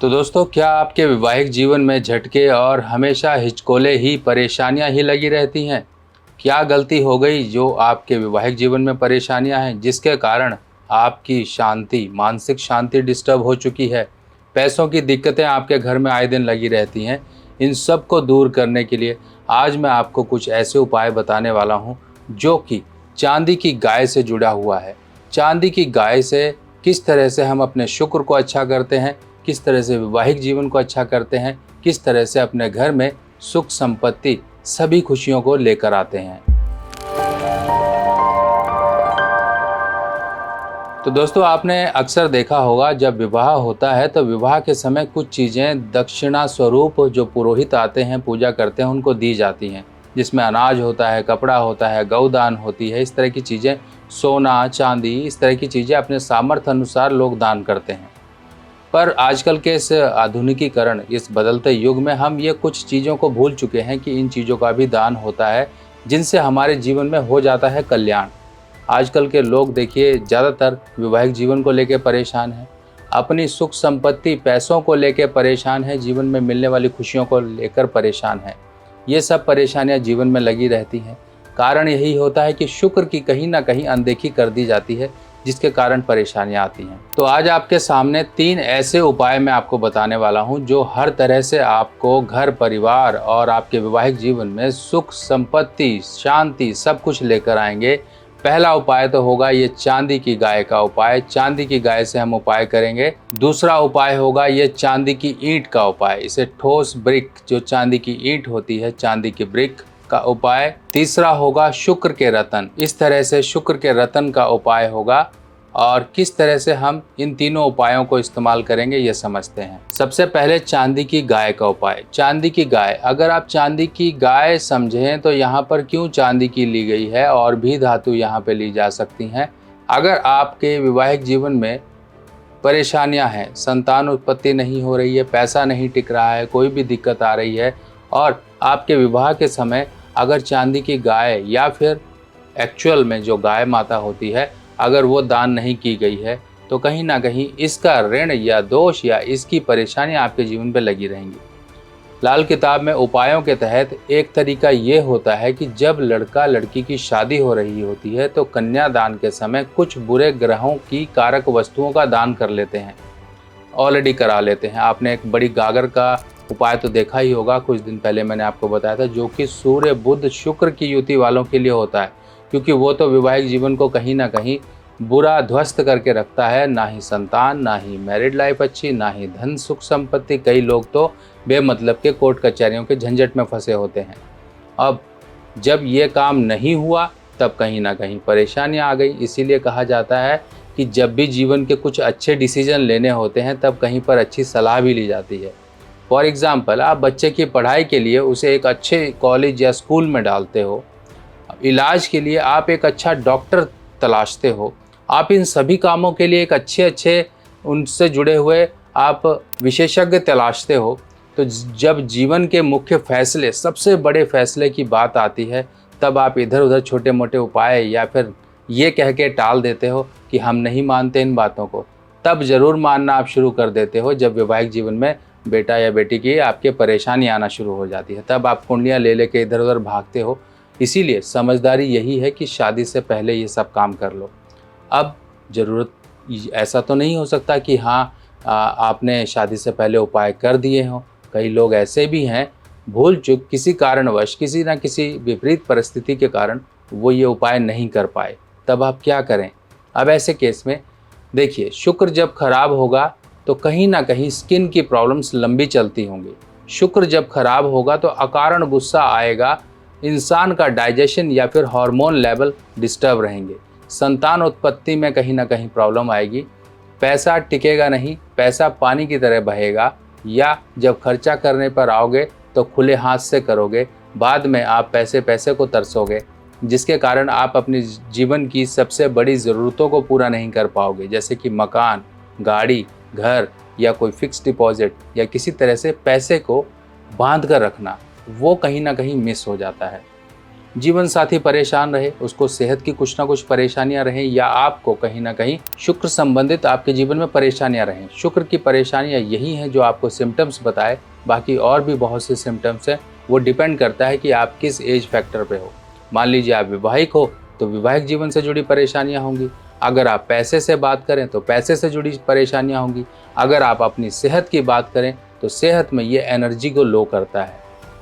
तो दोस्तों, क्या आपके वैवाहिक जीवन में झटके और हमेशा हिचकोले ही परेशानियां ही लगी रहती हैं? क्या गलती हो गई जो आपके वैवाहिक जीवन में परेशानियां हैं, जिसके कारण आपकी शांति, मानसिक शांति डिस्टर्ब हो चुकी है? पैसों की दिक्कतें आपके घर में आए दिन लगी रहती हैं। इन सब को दूर करने के लिए आज मैं आपको कुछ ऐसे उपाय बताने वाला हूं, जो कि चांदी की गाय से जुड़ा हुआ है। चांदी की गाय से किस तरह से हम अपने शुक्र को अच्छा करते हैं, किस तरह से वैवाहिक जीवन को अच्छा करते हैं, किस तरह से अपने घर में सुख संपत्ति सभी खुशियों को लेकर आते हैं। तो दोस्तों, आपने अक्सर देखा होगा, जब विवाह होता है तो विवाह के समय कुछ चीज़ें दक्षिणा स्वरूप जो पुरोहित आते हैं, पूजा करते हैं, उनको दी जाती हैं, जिसमें अनाज होता है, कपड़ा होता है, गौदान होती है। इस तरह की चीज़ें, सोना चांदी, इस तरह की चीज़ें अपने सामर्थ्य अनुसार लोग दान करते हैं। पर आजकल के इस आधुनिकीकरण, इस बदलते युग में हम ये कुछ चीज़ों को भूल चुके हैं कि इन चीज़ों का भी दान होता है, जिनसे हमारे जीवन में हो जाता है कल्याण। आजकल के लोग देखिए, ज़्यादातर वैवाहिक जीवन को लेकर परेशान हैं, अपनी सुख संपत्ति, पैसों को लेकर परेशान हैं, जीवन में मिलने वाली खुशियों को लेकर परेशान हैं। ये सब परेशानियां जीवन में लगी रहती हैं। कारण यही होता है कि शुक्र की कहीं ना कहीं अनदेखी कर दी जाती है, जिसके कारण परेशानियां आती हैं। तो आज आपके सामने 3 ऐसे उपाय मैं आपको बताने वाला हूं, जो हर तरह से आपको घर परिवार और आपके वैवाहिक जीवन में सुख संपत्ति, शांति सब कुछ लेकर आएंगे। पहला उपाय तो होगा ये चांदी की गाय का उपाय। चांदी की गाय से हम उपाय करेंगे। दूसरा उपाय होगा ये चांदी की ईंट का उपाय। इसे ठोस ब्रिक, जो चांदी की ईंट होती है, चांदी की ब्रिक का उपाय। तीसरा होगा शुक्र के रतन। इस तरह से शुक्र के रतन का उपाय होगा। और किस तरह से हम इन तीनों उपायों को इस्तेमाल करेंगे, ये समझते हैं। सबसे पहले चांदी की गाय का उपाय। चांदी की गाय, अगर आप चांदी की गाय समझें तो यहाँ पर क्यों चांदी की ली गई है, और भी धातु यहाँ पे ली जा सकती हैं। अगर आपके वैवाहिक जीवन में परेशानियां हैं, संतान उत्पत्ति नहीं हो रही है, पैसा नहीं टिक रहा है, कोई भी दिक्कत आ रही है, और आपके विवाह के समय अगर चांदी की गाय या फिर एक्चुअल में जो गाय माता होती है, अगर वो दान नहीं की गई है, तो कहीं ना कहीं इसका ऋण या दोष या इसकी परेशानियां आपके जीवन पे लगी रहेंगी। लाल किताब में उपायों के तहत एक तरीका ये होता है कि जब लड़का लड़की की शादी हो रही होती है, तो कन्यादान के समय कुछ बुरे ग्रहों की कारक वस्तुओं का दान कर लेते हैं, ऑलरेडी करा लेते हैं। आपने एक बड़ी गागर का उपाय तो देखा ही होगा, कुछ दिन पहले मैंने आपको बताया था, जो कि सूर्य बुध शुक्र की युति वालों के लिए होता है, क्योंकि वो तो वैवाहिक जीवन को कहीं ना कहीं बुरा ध्वस्त करके रखता है। ना ही संतान, ना ही मैरिड लाइफ अच्छी, ना ही धन सुख संपत्ति। कई लोग तो बेमतलब के कोर्ट कचहरियों के झंझट में फंसे होते हैं। अब जब ये काम नहीं हुआ, तब कहीं ना कहीं परेशानियां आ गई। इसीलिए कहा जाता है कि जब भी जीवन के कुछ अच्छे डिसीजन लेने होते हैं, तब कहीं पर अच्छी सलाह भी ली जाती है। फॉर एग्ज़ाम्पल, आप बच्चे की पढ़ाई के लिए उसे एक अच्छे कॉलेज या स्कूल में डालते हो, इलाज के लिए आप एक अच्छा डॉक्टर तलाशते हो, आप इन सभी कामों के लिए एक अच्छे उनसे जुड़े हुए आप विशेषज्ञ तलाशते हो। तो जब जीवन के मुख्य फैसले, सबसे बड़े फैसले की बात आती है, तब आप इधर उधर छोटे मोटे उपाय या फिर ये कह के टाल देते हो कि हम नहीं मानते इन बातों को। तब ज़रूर मानना आप शुरू कर देते हो जब वैवाहिक जीवन में बेटा या बेटी की आपके परेशानी आना शुरू हो जाती है। तब आप कुंडलियाँ ले लेके इधर उधर भागते हो। इसीलिए समझदारी यही है कि शादी से पहले ये सब काम कर लो। अब ज़रूरत, ऐसा तो नहीं हो सकता कि हाँ आपने शादी से पहले उपाय कर दिए हों। कई लोग ऐसे भी हैं, भूल चूक किसी कारणवश, किसी ना किसी विपरीत परिस्थिति के कारण वो ये उपाय नहीं कर पाए। तब आप क्या करें? अब ऐसे केस में देखिए, शुक्र जब खराब होगा तो कहीं ना कहीं स्किन की प्रॉब्लम्स लंबी चलती होंगी। शुक्र जब खराब होगा तो अकारण गुस्सा आएगा, इंसान का डाइजेशन या फिर हार्मोन लेवल डिस्टर्ब रहेंगे, संतान उत्पत्ति में कहीं ना कहीं प्रॉब्लम आएगी, पैसा टिकेगा नहीं, पैसा पानी की तरह बहेगा, या जब खर्चा करने पर आओगे तो खुले हाथ से करोगे, बाद में आप पैसे को तरसोगे, जिसके कारण आप अपनी जीवन की सबसे बड़ी ज़रूरतों को पूरा नहीं कर पाओगे, जैसे कि मकान, गाड़ी, घर या कोई फिक्स डिपॉजिट, या किसी तरह से पैसे को बांध कर रखना, वो कहीं ना कहीं मिस हो जाता है। जीवन साथी परेशान रहे, उसको सेहत की कुछ ना कुछ परेशानियां रहें, या आपको कहीं ना कहीं शुक्र संबंधित आपके जीवन में परेशानियां रहें। शुक्र की परेशानियां यही हैं जो आपको सिम्टम्स बताए। बाकी और भी बहुत से सिम्टम्स हैं, वो डिपेंड करता है कि आप किस एज फैक्टर पे हो। मान लीजिए आप विवाहिक हो तो विवाहिक जीवन से जुड़ी परेशानियां होंगी। अगर आप पैसे से बात करें तो पैसे से जुड़ी परेशानियां होंगी। अगर आप अपनी सेहत की बात करें तो सेहत में ये एनर्जी को लो करता है,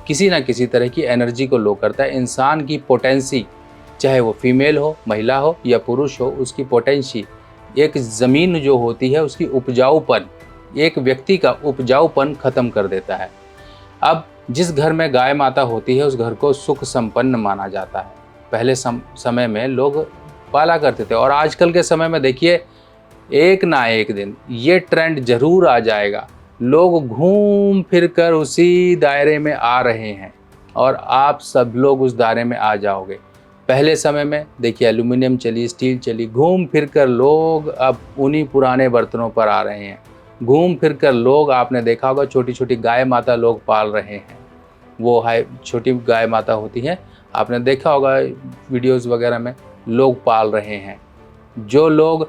किसी ना किसी तरह की एनर्जी को लो करता है। इंसान की पोटेंसी, चाहे वो फीमेल हो, महिला हो या पुरुष हो, उसकी पोटेंसी, एक ज़मीन जो होती है उसकी उपजाऊपन, एक व्यक्ति का उपजाऊपन ख़त्म कर देता है। अब जिस घर में गाय माता होती है उस घर को सुख संपन्न माना जाता है। पहले समय में लोग पाला करते थे, और आजकल के समय में देखिए एक ना एक दिन ये ट्रेंड जरूर आ जाएगा। लोग घूम फिर कर उसी दायरे में आ रहे हैं और आप सब लोग उस दायरे में आ जाओगे। पहले समय में देखिए एल्यूमिनियम चली, स्टील चली, घूम फिर कर लोग अब उन्हीं पुराने बर्तनों पर आ रहे हैं। घूम फिर कर लोग, आपने देखा होगा, छोटी छोटी गाय माता लोग पाल रहे हैं। वो छोटी गाय माता होती हैं, आपने देखा होगा वीडियोस वगैरह में, लोग पाल रहे हैं। जो लोग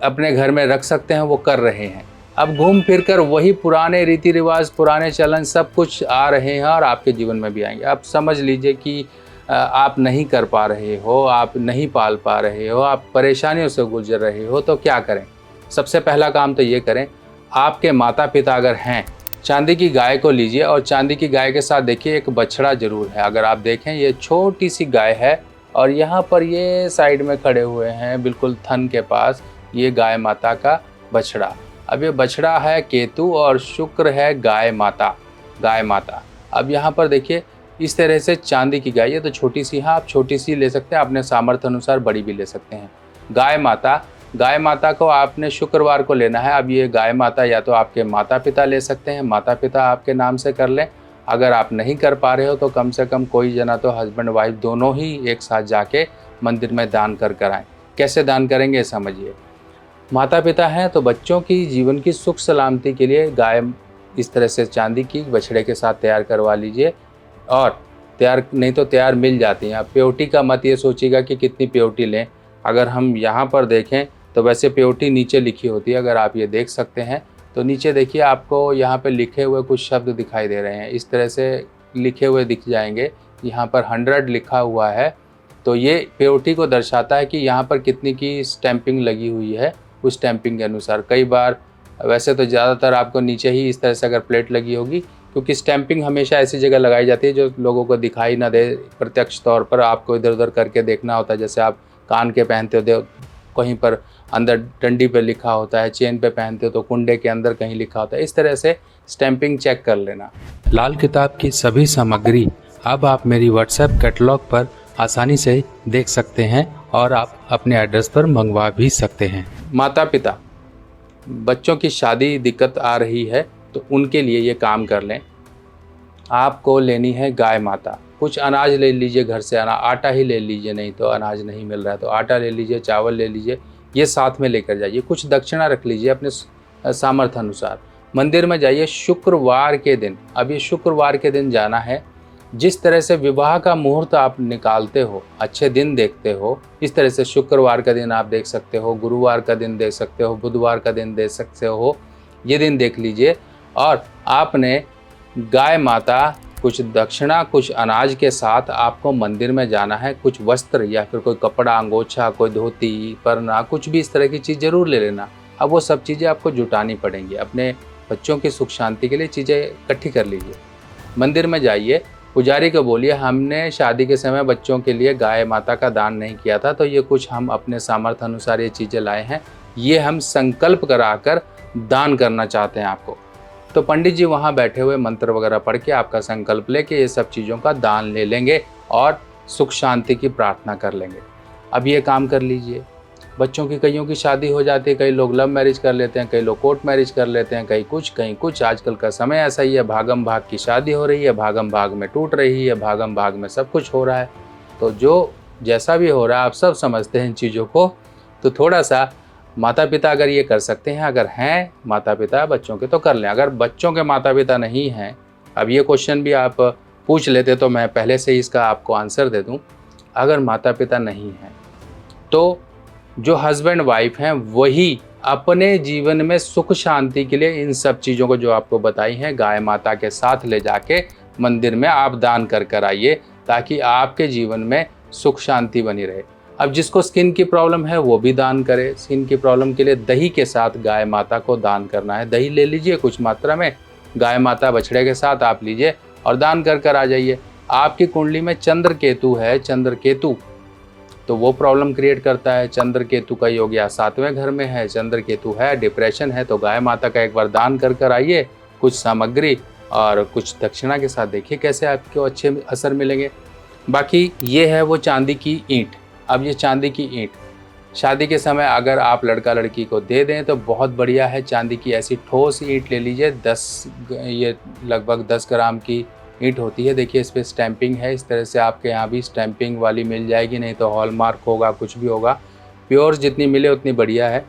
अपने घर में रख सकते हैं वो कर रहे हैं। अब घूम फिर कर वही पुराने रीति रिवाज, पुराने चलन सब कुछ आ रहे हैं और आपके जीवन में भी आएंगे। आप समझ लीजिए कि आप नहीं कर पा रहे हो, आप नहीं पाल पा रहे हो, आप परेशानियों से गुजर रहे हो, तो क्या करें? सबसे पहला काम तो ये करें, आपके माता पिता अगर हैं, चांदी की गाय को लीजिए और चांदी की गाय के साथ देखिए एक बछड़ा जरूर है। अगर आप देखें ये छोटी सी गाय है और यहाँ पर ये साइड में खड़े हुए हैं बिल्कुल थन के पास, ये गाय माता का बछड़ा। अब ये बछड़ा है केतु और शुक्र है गाय माता, गाय माता। अब यहाँ पर देखिए इस तरह से चांदी की गाय, ये तो छोटी सी है, आप छोटी सी ले सकते हैं, अपने सामर्थ्य अनुसार बड़ी भी ले सकते हैं। गाय माता, गाय माता को आपने शुक्रवार को लेना है। अब ये गाय माता या तो आपके माता पिता ले सकते हैं, माता पिता आपके नाम से कर लें। अगर आप नहीं कर पा रहे हो तो कम से कम कोई जना तो हस्बैंड वाइफ दोनों ही एक साथ जाके मंदिर में दान कर आएँ। कैसे दान करेंगे समझिए। माता पिता हैं तो बच्चों की जीवन की सुख सलामती के लिए गाय इस तरह से चांदी की बछड़े के साथ तैयार करवा लीजिए, और तैयार नहीं तो तैयार मिल जाती हैं। आप प्योरिटी का मत ये सोचिएगा कि कितनी प्योरिटी लें। अगर हम यहाँ पर देखें तो वैसे प्योरिटी नीचे लिखी होती है, अगर आप ये देख सकते हैं तो नीचे देखिए आपको यहाँ पे लिखे हुए कुछ शब्द दिखाई दे रहे हैं, इस तरह से लिखे हुए दिख जाएंगे। यहाँ पर 100 लिखा हुआ है, तो ये प्योरिटी को दर्शाता है कि यहाँ पर कितनी की स्टैंपिंग लगी हुई है, उस स्टैंपिंग के अनुसार। कई बार वैसे तो ज़्यादातर आपको नीचे ही इस तरह से अगर प्लेट लगी होगी, क्योंकि स्टैंपिंग हमेशा ऐसी जगह लगाई जाती है जो लोगों को दिखाई ना दे प्रत्यक्ष तौर पर, आपको इधर उधर करके देखना होता है। जैसे आप कान के पहनते हो कहीं पर अंदर डंडी पे लिखा होता है, चेन पे पहनते हो तो कुंडे के अंदर कहीं लिखा होता है। इस तरह से स्टैंपिंग चेक कर लेना। लाल किताब की सभी सामग्री अब आप मेरी व्हाट्सएप कैटलॉग पर आसानी से देख सकते हैं और आप अपने एड्रेस पर मंगवा भी सकते हैं। माता पिता, बच्चों की शादी दिक्कत आ रही है तो उनके लिए ये काम कर लें। आपको लेनी है गाय माता, कुछ अनाज ले लीजिए घर से, आटा ही ले लीजिए, नहीं तो अनाज नहीं मिल रहा है तो आटा ले लीजिए, चावल ले लीजिए, ये साथ में लेकर जाइए। कुछ दक्षिणा रख लीजिए अपने सामर्थ्य अनुसार। मंदिर में जाइए शुक्रवार के दिन। अब ये शुक्रवार के दिन जाना है। जिस तरह से विवाह का मुहूर्त आप निकालते हो, अच्छे दिन देखते हो, इस तरह से शुक्रवार का दिन आप देख सकते हो, गुरुवार का दिन देख सकते हो, बुधवार का दिन देख सकते हो, ये दिन देख लीजिए। और आपने गाय माता, कुछ दक्षिणा, कुछ अनाज के साथ आपको मंदिर में जाना है। कुछ वस्त्र या फिर कोई कपड़ा, अंगोछा, कोई धोती, परना, कुछ भी इस तरह की चीज़ जरूर ले लेना। अब वो सब चीज़ें आपको जुटानी पड़ेंगी। अपने बच्चों की सुख शांति के लिए चीज़ें इकट्ठी कर लीजिए। मंदिर में जाइए, पुजारी को बोलिए हमने शादी के समय बच्चों के लिए गाय माता का दान नहीं किया था, तो ये कुछ हम अपने सामर्थ्य अनुसार ये चीज़ें लाए हैं, ये हम संकल्प कराकर दान करना चाहते हैं आपको। तो पंडित जी वहाँ बैठे हुए मंत्र वगैरह पढ़ के आपका संकल्प लेके ये सब चीज़ों का दान ले लेंगे और सुख शांति की प्रार्थना कर लेंगे। अब ये काम कर लीजिए। बच्चों की कईयों की शादी हो जाती है, कई लोग लव मैरिज कर लेते हैं, कई लोग कोर्ट मैरिज कर लेते हैं, कहीं कुछ। आजकल का समय ऐसा ही है, भागम भाग की शादी हो रही है, भागम भाग में टूट रही है, भागम भाग में सब कुछ हो रहा है। तो जो जैसा भी हो रहा है आप सब समझते हैं इन चीज़ों को। तो थोड़ा सा माता पिता अगर ये कर सकते हैं, अगर हैं माता पिता बच्चों के, तो कर लें। अगर बच्चों के माता पिता नहीं हैं, अब ये क्वेश्चन भी आप पूछ लेते तो मैं पहले से ही इसका आपको आंसर दे दूं। अगर माता पिता नहीं हैं तो जो हस्बैंड वाइफ हैं वही अपने जीवन में सुख शांति के लिए इन सब चीज़ों को जो आपको बताई हैं गाय माता के साथ ले जाके मंदिर में आप दान कर आइए, ताकि आपके जीवन में सुख शांति बनी रहे। अब जिसको स्किन की प्रॉब्लम है वो भी दान करे। स्किन की प्रॉब्लम के लिए दही के साथ गाय माता को दान करना है। दही ले लीजिए कुछ मात्रा में, गाय माता बछड़े के साथ आप लीजिए और दान कर आ जाइए। आपकी कुंडली में चंद्र केतु है, चंद्र केतु तो वो प्रॉब्लम क्रिएट करता है। चंद्र केतु का योग या 7वें घर में है, चंद्र केतु है, डिप्रेशन है, तो गाय माता का एक बार दान कर आइए कुछ सामग्री और कुछ दक्षिणा के साथ, देखिए कैसे आपको अच्छे असर मिलेंगे। बाकी ये है वो चांदी की ईंट। अब ये चांदी की ईंट शादी के समय अगर आप लड़का लड़की को दे दें तो बहुत बढ़िया है। चांदी की ऐसी ठोस ईंट ले लीजिए, ये लगभग 10 ग्राम की ईंट होती है। देखिए इस पर स्टैंपिंग है, इस तरह से आपके यहाँ भी स्टैंपिंग वाली मिल जाएगी, नहीं तो हॉलमार्क होगा, कुछ भी होगा। प्योर जितनी मिले उतनी बढ़िया है।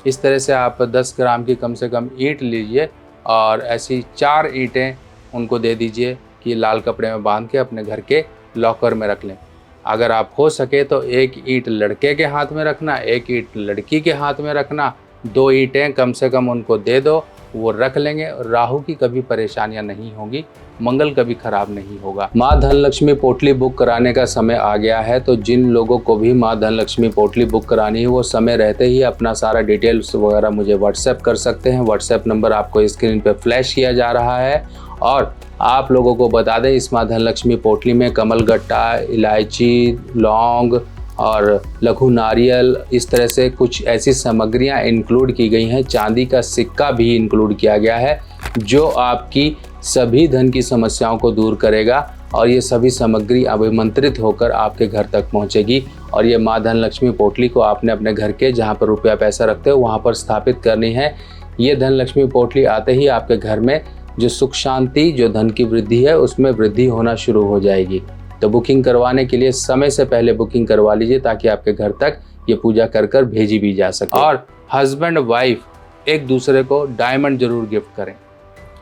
इस तरह से आप 10 ग्राम की कम से कम ईंट लीजिए और ऐसी 4 ईंटें उनको दे दीजिए कि लाल कपड़े में बांध के अपने घर के लॉकर में रख लें। अगर आप हो सके तो एक ईंट लड़के के हाथ में रखना, एक ईंट लड़की के हाथ में रखना, 2 ईंटें कम से कम उनको दे दो, वो रख लेंगे। राहु की कभी परेशानियां नहीं होगी, मंगल कभी खराब नहीं होगा। माँ धनलक्ष्मी पोटली बुक कराने का समय आ गया है, तो जिन लोगों को भी माँ धनलक्ष्मी पोटली बुक करानी है वो समय रहते ही अपना सारा डिटेल्स वगैरह मुझे व्हाट्सएप कर सकते हैं। व्हाट्सएप नंबर आपको स्क्रीन पे फ्लैश किया जा रहा है। और आप लोगों को बता दें, इस माँ धनलक्ष्मी पोटली में कमल गट्टा, इलायची, लौंग और लघु नारियल, इस तरह से कुछ ऐसी सामग्रियां इंक्लूड की गई हैं। चांदी का सिक्का भी इंक्लूड किया गया है जो आपकी सभी धन की समस्याओं को दूर करेगा और ये सभी सामग्री अभिमंत्रित होकर आपके घर तक पहुंचेगी। और ये माँ धनलक्ष्मी पोटली को आपने अपने घर के जहां पर रुपया पैसा रखते हो वहां पर स्थापित करनी है। ये धनलक्ष्मी पोटली आते ही आपके घर में जो सुख शांति, जो धन की वृद्धि है उसमें वृद्धि होना शुरू हो जाएगी। तो बुकिंग करवाने के लिए समय से पहले बुकिंग करवा लीजिए ताकि आपके घर तक ये पूजा कर भेजी भी जा सके। और हस्बैंड वाइफ एक दूसरे को डायमंड जरूर गिफ्ट करें।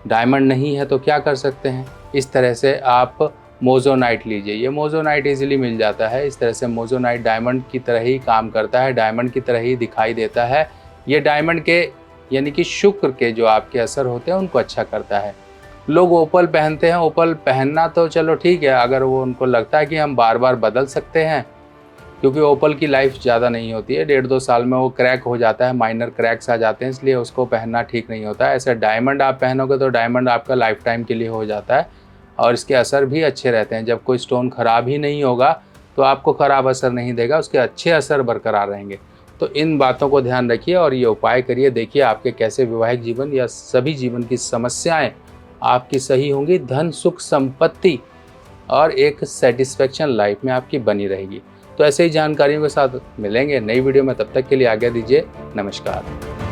डायमंड नहीं है तो क्या कर सकते हैं, इस तरह से आप मोजोनाइट लीजिए। ये मोजोनाइट इजीली मिल जाता है। इस तरह से मोजोनाइट डायमंड की तरह ही काम करता है, डायमंड की तरह ही दिखाई देता है। ये डायमंड के यानी कि शुक्र के जो आपके असर होते हैं उनको अच्छा करता है। लोग ओपल पहनते हैं, ओपल पहनना तो चलो ठीक है, अगर वो उनको लगता है कि हम बार बार बदल सकते हैं, क्योंकि ओपल की लाइफ ज़्यादा नहीं होती है, 1.5-2 साल में वो क्रैक हो जाता है, माइनर क्रैक्स आ जाते हैं, इसलिए उसको पहनना ठीक नहीं होता है। ऐसे डायमंड आप पहनोगे तो डायमंड आपका लाइफ टाइम के लिए हो जाता है और इसके असर भी अच्छे रहते हैं। जब कोई स्टोन ख़राब ही नहीं होगा तो आपको ख़राब असर नहीं देगा, उसके अच्छे असर बरकरार रहेंगे। तो इन बातों को ध्यान रखिए और ये उपाय करिए, देखिए आपके कैसे वैवाहिक जीवन या सभी जीवन की समस्याएं आपकी सही होंगी, धन सुख संपत्ति और एक सेटिस्फेक्शन लाइफ में आपकी बनी रहेगी। तो ऐसे ही जानकारियों के साथ मिलेंगे नई वीडियो में, तब तक के लिए आज्ञा दीजिए। नमस्कार।